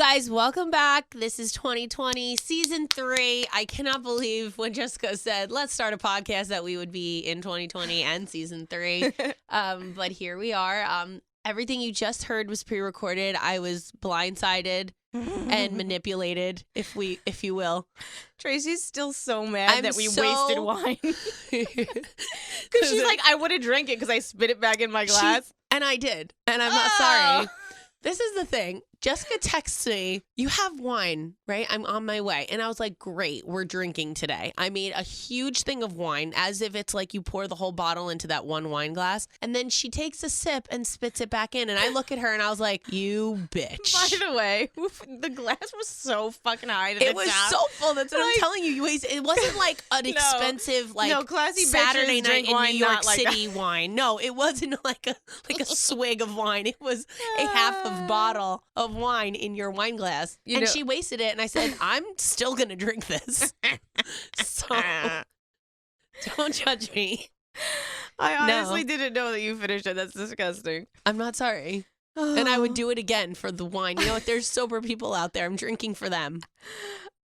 guys, welcome back. This is 2020, season 3. I cannot believe when Jessica said, let's start a podcast that we would be in 2020 and season 3. But here we are. Everything you just heard was pre-recorded. I was blindsided and manipulated, if you will. Tracy's still so mad that we wasted wine. Because she's like, I would have drank it because I spit it back in my glass. And I did. And I'm not sorry. This is the thing. Jessica texts me, you have wine, right? I'm on my way. And I was like, great, we're drinking today. I made a huge thing of wine as if it's like you pour the whole bottle into that one wine glass. And then she takes a sip and spits it back in. And I look at her and I was like, you bitch. By the way, the glass was so fucking high. It was so full. That's what I'm telling you. It wasn't like an expensive, classy Saturday night in wine, New York like City wine. No, it wasn't like a swig of wine. It was a half of bottle of wine in your wine glass. And she wasted it. And I said, I'm still going to drink this. So don't judge me. I honestly didn't know that you finished it. That's disgusting. I'm not sorry. And I would do it again for the wine. You know what? There's sober people out there. I'm drinking for them.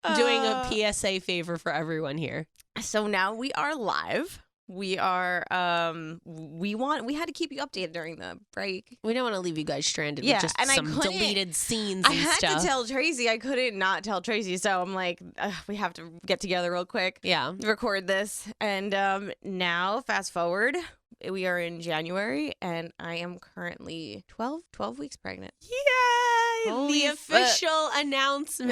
I'm doing a PSA favor for everyone here. So now we are live. We are, we had to keep you updated during the break. We don't want to leave you guys stranded with just some deleted scenes and stuff. I had to tell Tracy. I couldn't not tell Tracy. So I'm like, we have to get together real quick. Yeah. Record this. And now, fast forward, we are in January, and I am currently 12 weeks pregnant. Yay! The official announcement.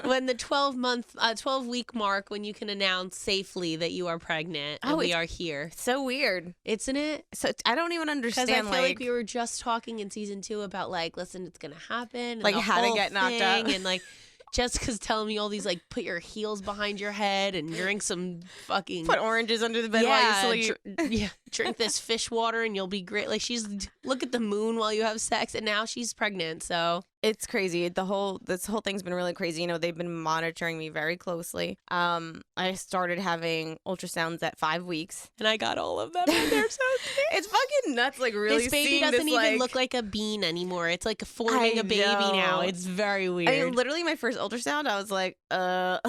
When the 12-week mark, when you can announce safely that you are pregnant and we are here. So weird. Isn't it? So I don't even understand. Because I feel like we were just talking in season 2 about like, listen, it's going to happen. And like how to get knocked out. And like, Jessica's telling me all these, like, put your heels behind your head and drink some fucking... Put oranges under the bed while you sleep. Drink this fish water and you'll be great. Like, look at the moon while you have sex, and now she's pregnant, so... It's crazy. This whole thing's been really crazy. You know, they've been monitoring me very closely. I started having ultrasounds at 5 weeks. And I got all of them, and they're so cute. It's fucking nuts, like, really. This baby doesn't even look like a bean anymore. It's like forming a baby now. It's very weird. I mean, literally, my first ultrasound, I was like, well,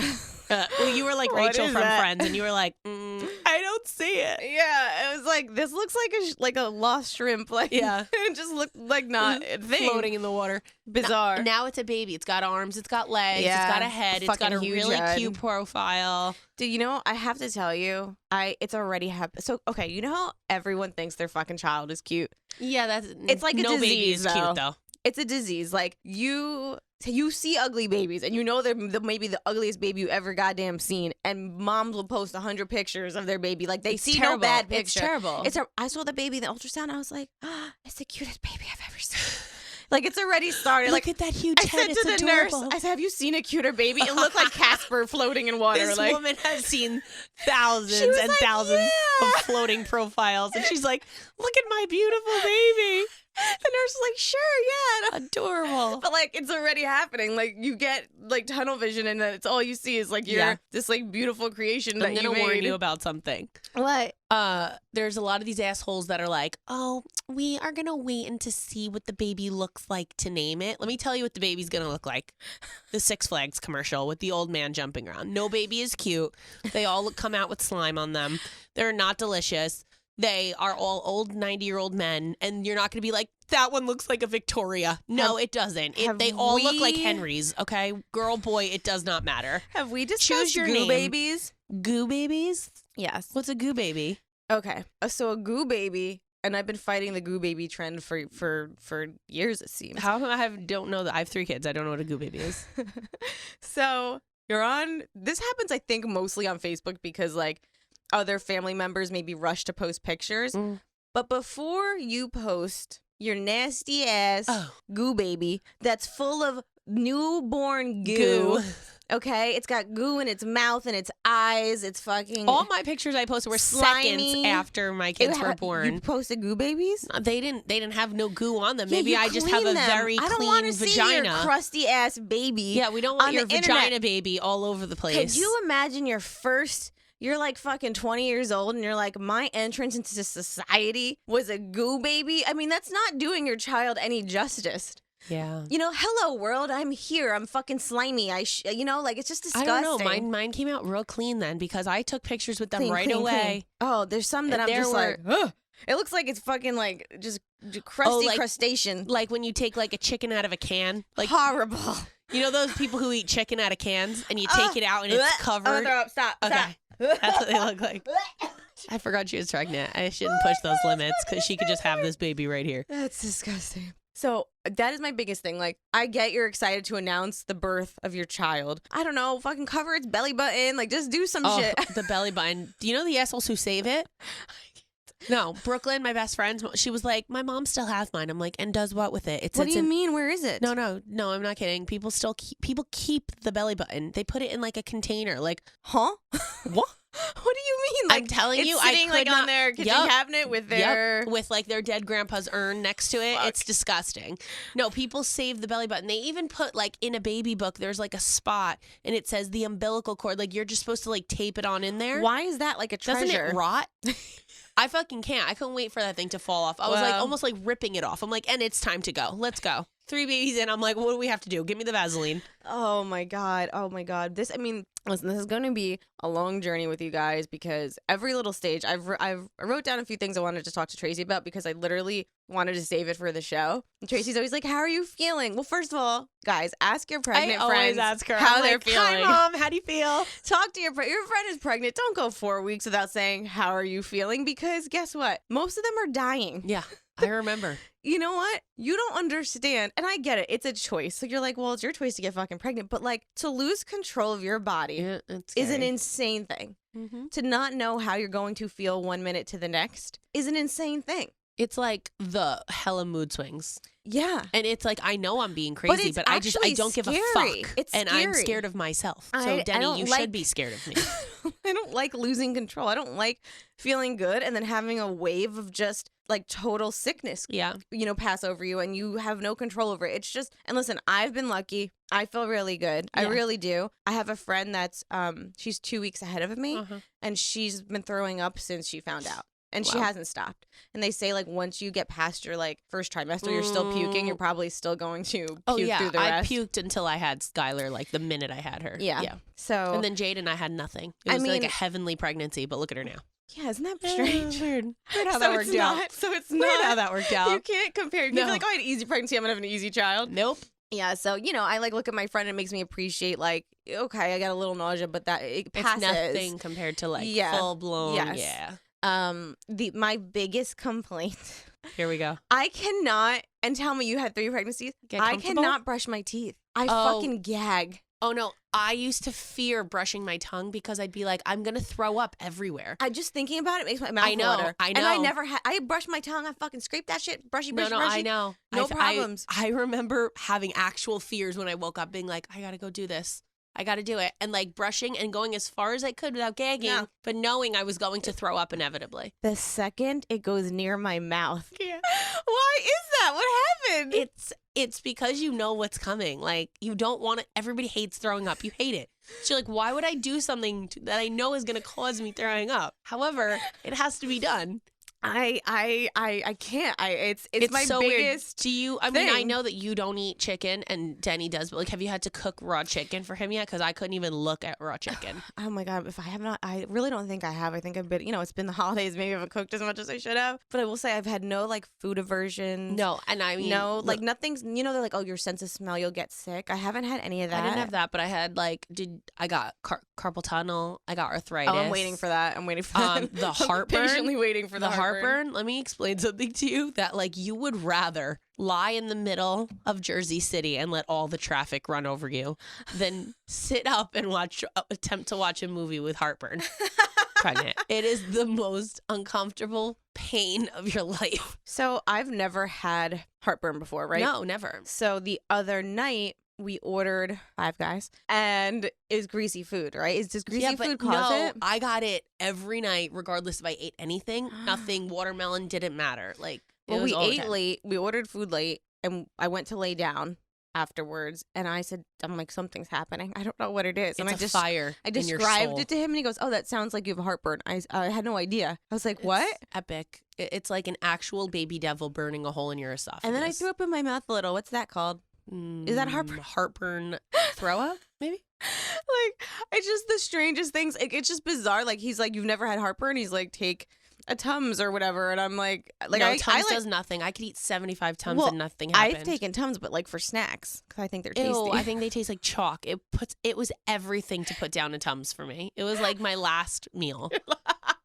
you were like Rachel from Friends, and you were like, I don't see it. Yeah, it was like, this looks like a lost shrimp. Like, yeah, it just looked like not a thing. Floating in the water. Bizarre. Now it's a baby. It's got arms. It's got legs. It's got a head. It's got a really cute profile. Dude, you know, I have to tell you, it's already happened. So, okay, you know how everyone thinks their fucking child is cute? Yeah, it's like no baby disease, is cute though. It's a disease. Like you see ugly babies, and you know they're maybe the ugliest baby you ever goddamn seen. And moms will post 100 pictures of their baby, like they see no bad picture. It's terrible. I saw the baby in the ultrasound. I was like, it's the cutest baby I've ever seen. Like, it's already started. Look at that huge head. I said to the nurse, I said, have you seen a cuter baby? It looked like Casper floating in water. This woman has seen thousands and thousands of floating profiles. And she's like, look at my beautiful baby. The nurse is like, sure, yeah. Adorable. But, like, it's already happening. Like, you get, like, tunnel vision, and then it's all you see is, like, this, like, beautiful creation that you made. I'm going to warn you about something. What? There's a lot of these assholes that are like, oh, we are going to wait and to see what the baby looks like to name it. Let me tell you what the baby's going to look like. The Six Flags commercial with the old man jumping around. No baby is cute. They all come out with slime on them. They're not delicious. They are all old 90-year-old men, and you're not going to be like, that one looks like a Victoria. No, it doesn't. They all look like Henrys, okay? Girl, boy, it does not matter. Have we discussed goo babies? Goo babies? Yes. What's a goo baby? Okay. So a goo baby, and I've been fighting the goo baby trend for years, it seems. How come I don't know that? I have 3 kids. I don't know what a goo baby is. So this happens, I think, mostly on Facebook because, like, other family members maybe rush to post pictures. But before you post your nasty ass goo baby that's full of newborn goo. Okay, it's got goo in its mouth and its eyes. It's fucking... All my pictures I posted were slimy. Seconds after my kids were born. You posted goo babies? They didn't have no goo on them. Maybe I just have a very clean vagina. I don't want to see your crusty ass baby. Yeah, we don't want your vagina baby all over the place. Could you imagine you're like fucking 20 years old and you're like, my entrance into society was a goo baby? I mean, that's not doing your child any justice. Yeah. Hello world, I'm here. I'm fucking slimy. Like it's just disgusting. I don't know. Mine came out real clean then because I took pictures with them Clean, right clean, away. clean. Oh, there's some that And I'm just there like, ugh. It looks like it's fucking like just crusty like- crustacean. Like when you take like a chicken out of a can. Like Horrible. you know those people who eat chicken out of cans and you take it out and it's I'm covered. gonna throw up. Stop. Okay. That's what they look like. I forgot she was pregnant. I shouldn't push those limits because she could just have this baby right here. That's disgusting. So that is my biggest thing. Like, I get you're excited to announce the birth of your child. I don't know, fucking cover its belly button. Like, just do some shit. The belly button. Do you know the assholes who save it? No, Brooklyn, my best friend, she was like, my mom still has mine. I'm like, and does what with it? What do you mean? Where is it? No, I'm not kidding. People keep the belly button. They put it in like a container. Like, huh? What? What do you mean? Like, I'm telling it's you, sitting I like could on not- their kitchen Yup. cabinet with their. with like their dead grandpa's urn next to it. Fuck. It's disgusting. No, people save the belly button. They even put like in a baby book, there's like a spot and it says the umbilical cord. Like you're just supposed to like tape it on in there. Why is that like a treasure? Doesn't it rot? I fucking can't. I couldn't wait for that thing to fall off. I was like Well. almost like ripping it off. I'm like, and it's time to go. Let's go. 3 babies in. I'm like, what do we have to do? Give me the Vaseline. Oh my god. Oh my god. Listen, this is going to be a long journey with you guys because every little stage I wrote down a few things I wanted to talk to Tracy about because I literally wanted to save it for the show. And Tracy's always like, "How are you feeling?" Well, first of all, guys, ask your pregnant I always friends ask her how I'm they're like, feeling. Hi, Mom. How do you feel? Talk to your friend is pregnant. Don't go 4 weeks without saying, "How are you feeling?" Because guess what? Most of them are dying. Yeah, I remember. You know what? You don't understand. And I get it. It's a choice. So you're like, well, it's your choice to get fucking pregnant. But like to lose control of your body is an insane thing. Mm-hmm. To not know how you're going to feel 1 minute to the next is an insane thing. It's like the hella mood swings. Yeah. And it's like, I know I'm being crazy, it's but I actually don't give a scary. fuck. It's and I'm scary. scared of myself. I So, Denny, don't you like- should be scared of me. I don't like losing control. I don't like feeling good and then having a wave of just like total sickness, Yeah. pass over you and you have no control over it. It's just, and listen, I've been lucky. I feel really good. I Yeah. really do. I have a friend that's, she's 2 weeks ahead of me Uh-huh. and she's been throwing up since she found out. And she Wow. hasn't stopped. And they say like once you get past your like first trimester, you're still puking. You're probably still going to puke Oh, yeah. through the I rest. puked until I had Skylar, like the minute I had her. Yeah. Yeah. So And then Jade and I had nothing. It I was like mean- a heavenly pregnancy, but look at her now. yeah, isn't that strange? Weird. Weird how So that it's worked out. not. So it's Weird not. how that worked You out. can't compare. You can't be No. like, oh, I had an easy pregnancy. I'm gonna have an easy child. Nope. Yeah. So I like look at my friend. And it makes me appreciate like, okay, I got a little nausea, but that it It's passes. nothing compared to like Yeah. full blown. Yes. Yeah. My biggest complaint. Here we go. I cannot. And tell me, you had 3 pregnancies. Get I comfortable? cannot brush my teeth. I Oh. fucking gag. Oh no, I used to fear brushing my tongue because I'd be like, I'm gonna throw up everywhere. I just thinking about it makes my mouth I know, water. I And I know. never had. I brush my tongue. I fucking scrape that shit. Brushy, brushy, No, brushy. I know. No I've- problems. I remember having actual fears when I woke up, being like, I gotta go do this. I gotta do it. And like brushing and going as far as I could without gagging, No. but knowing I was going to throw up inevitably. The second it goes near my mouth. Yeah. Why is that? What happened? It's because you know what's coming. Like you don't want it. Everybody hates throwing up. You hate it. So you're like, why would I do something that I know is gonna cause me throwing up? However, it has to be done. I can't. It's my so biggest. weird. Do you? I mean, I thing. know that you don't eat chicken, and Denny does. But like, have you had to cook raw chicken for him yet? Because I couldn't even look at raw chicken. Oh my god! If I have not, I really don't think I have. I think I've been. It's been the holidays. Maybe I haven't cooked as much as I should have. But I will say I've had no like food aversion. No, and I mean, No, look, like nothing's. They're like, oh, your sense of smell, you'll get sick. I haven't had any of that. I didn't have that, but I had like, I got carpal tunnel. I got arthritis. Oh, I'm waiting for that. I'm waiting for that. The I'm heartburn. patiently waiting for the heartburn. Let me explain something to you that like you would rather lie in the middle of Jersey City and let all the traffic run over you than sit up and attempt to watch a movie with heartburn. Pregnant. It is the most uncomfortable pain of your life. So I've never had heartburn before, right? No, never. So the other night we ordered Five Guys and it's greasy food, right? Does greasy but food cause no, it? I got it every night, regardless if I ate anything. Nothing. Watermelon didn't matter. Like, it Well, was we all the ate time. late. We ordered food late, and I went to lay down. afterwards, and I'm like, something's happening. I don't know what it is. It's And a fire. I in your described soul. it to him, and he goes, "Oh, that sounds like you have heartburn." I had no idea. I was like, "What?" It's epic. It's like an actual baby devil burning a hole in your esophagus. And then I threw up in my mouth a little. What's that called? Is that heartburn? Heartburn throw up, maybe? Like, it's just the strangest things. It's just bizarre. Like, he's like, "You've never had heartburn?" He's like, "Take a Tums or whatever," and I'm like, No, I Tums like, does nothing. I could eat 75 Tums Well, and nothing happened. I've taken Tums, but like for snacks because I think they're tasty. Ew, I think they taste like chalk. It was everything to put down a Tums for me. It was like my last meal.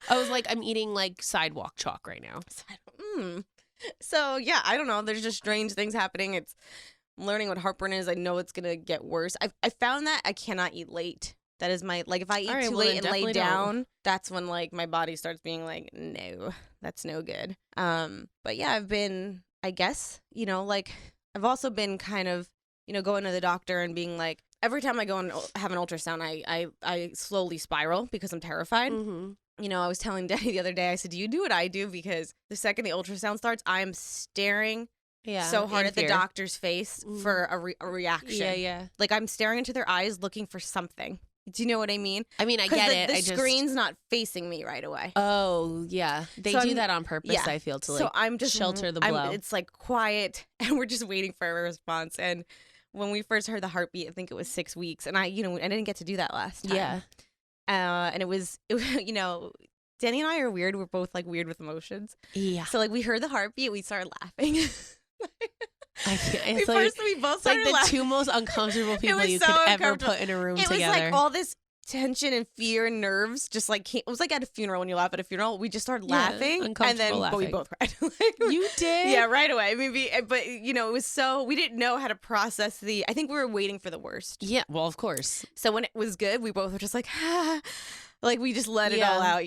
I was like, I'm eating like sidewalk chalk right now. So yeah, I don't know. There's just strange things happening. It's learning what heartburn is. I know it's gonna get worse. I found that I cannot eat late. That is my, like, if I eat too late and lay down, that's when like my body starts being like, no, that's no good. But yeah, I've been, I guess, like, I've also been kind of, going to the doctor and being like, every time I go and have an ultrasound, I slowly spiral because I'm terrified. Mm-hmm. I was telling Daddy the other day, I said, "Do you do what I do?" Because the second the ultrasound starts, I'm staring so hard at the doctor's face for a reaction. Yeah. Like, I'm staring into their eyes looking for something. Do you know what I mean? I mean, I get it. The screen's not facing me right away. Oh, yeah. They do that on purpose, I feel, to like I'm just shelter the blow. It's like quiet, and we're just waiting for a response. And when we first heard the heartbeat, I think it was 6 weeks, and I didn't get to do that last time. Yeah. And it was Danny and I are weird. We're both like weird with emotions. Yeah. So like we heard the heartbeat, we started laughing. It's we both started like the laughing. two most uncomfortable people you so could ever uncomfortable. put in a room It together. was like all this tension and fear and nerves just like it was like at a funeral. When you laugh at a funeral, we just started laughing, and then but we both cried. You did? Yeah, right away. Maybe, but it was so we didn't know how to process I think we were waiting for the worst. Yeah, well, of course. So when it was good, we both were just like, like we just let it all out,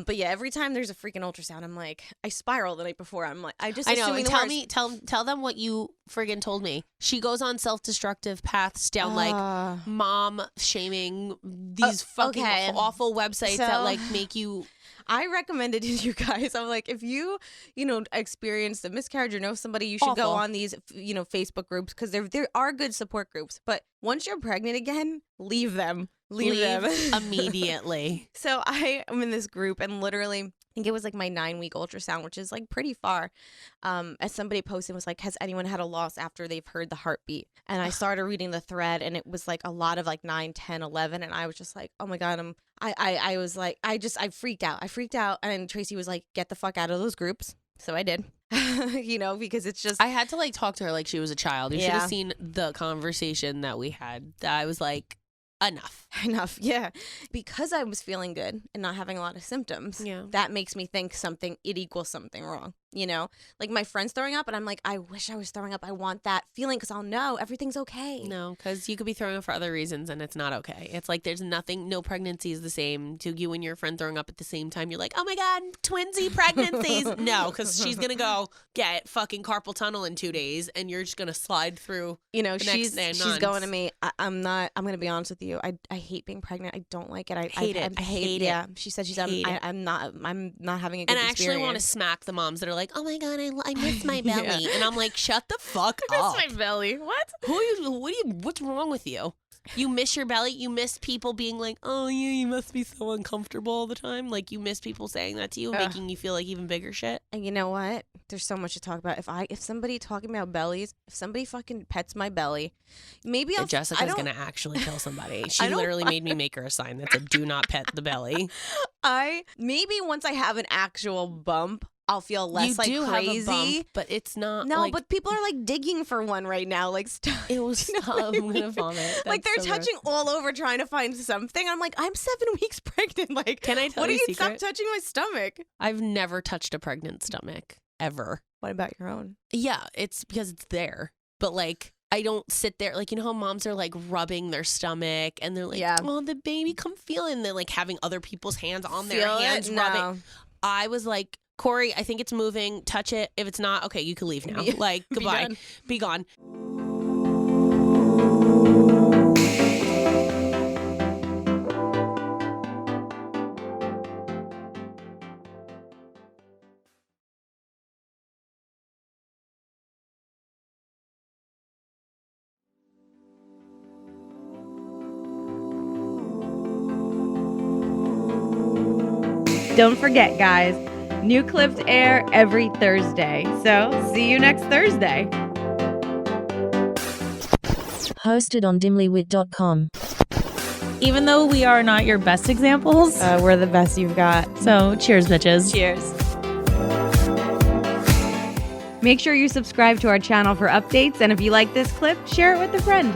But yeah, every time there's a freaking ultrasound, I'm like, I spiral the night before. I'm like, I know. And tell them what you friggin' told me. She goes on self-destructive paths down like mom shaming these fucking awful websites that like make you. I recommended to you guys. I'm like, if you, experienced a miscarriage or know somebody, you should go on these, Facebook groups because there are good support groups. But once you're pregnant again, leave them. Leave them immediately. So I am in this group, and literally, I think it was like my 9-week ultrasound, which is like pretty far. As somebody posted, was like, "Has anyone had a loss after they've heard the heartbeat?" And I started reading the thread, and it was like a lot of like 9, 10, 11, and I was just like, "Oh my god!" I was like, I freaked out. And Tracy was like, "Get the fuck out of those groups." So I did. Because it's just I had to like talk to her like she was a child. You should have seen the conversation that we had. I was like, enough. Yeah, because I was feeling good and not having a lot of symptoms. That makes me think it equals something wrong. Like my friend's throwing up, and I'm like, I wish I was throwing up. I want that feeling because I'll know everything's okay. No, because you could be throwing up for other reasons, and it's not okay. It's like there's nothing. No pregnancy is the same. To you and your friend throwing up at the same time, you're like, oh my god, twinsy pregnancies. No, because she's gonna go get fucking carpal tunnel in 2 days, and you're just gonna slide through. She's going to me. I'm gonna be honest with you. I hate being pregnant. I don't like it. I hate it. Yeah, she said I'm not having a good experience. And I actually want to smack the moms that are like, oh my god, I miss my belly. And I'm like, shut the fuck up. I miss my belly. What? What's wrong with you? You miss your belly? You miss people being like, oh yeah, you must be so uncomfortable all the time. Like you miss people saying that to you, making you feel like even bigger shit. And you know what? There's so much to talk about. If somebody talking about bellies, if somebody fucking pets my belly, maybe Jessica's gonna actually kill somebody. She literally made me make her a sign that said, do not pet the belly. Maybe once I have an actual bump, I'll feel less crazy. Have a bump, but it's not. No, but people are like digging for one right now. Like, stop. It was. I'm gonna vomit. Like they're touching all over trying to find something. I'm like, I'm 7 weeks pregnant. Like, can I tell you a secret? Stop touching my stomach. I've never touched a pregnant stomach ever. What about your own? Yeah, it's because it's there. But like, I don't sit there. Like, how moms are like rubbing their stomach and they're like, oh, the baby, come feel it. And they're like having other people's hands on their hands rubbing. I was like, Corey, I think it's moving. Touch it. If it's not, okay, you can leave now. Like, goodbye. Be gone. Don't forget, guys, new clips air every Thursday. So see you next Thursday. Hosted on dimlywit.com. Even though we are not your best examples, We're the best you've got. so cheers, bitches. Cheers. Make sure you subscribe to our channel for updates, and if you like this clip, share it with a friend.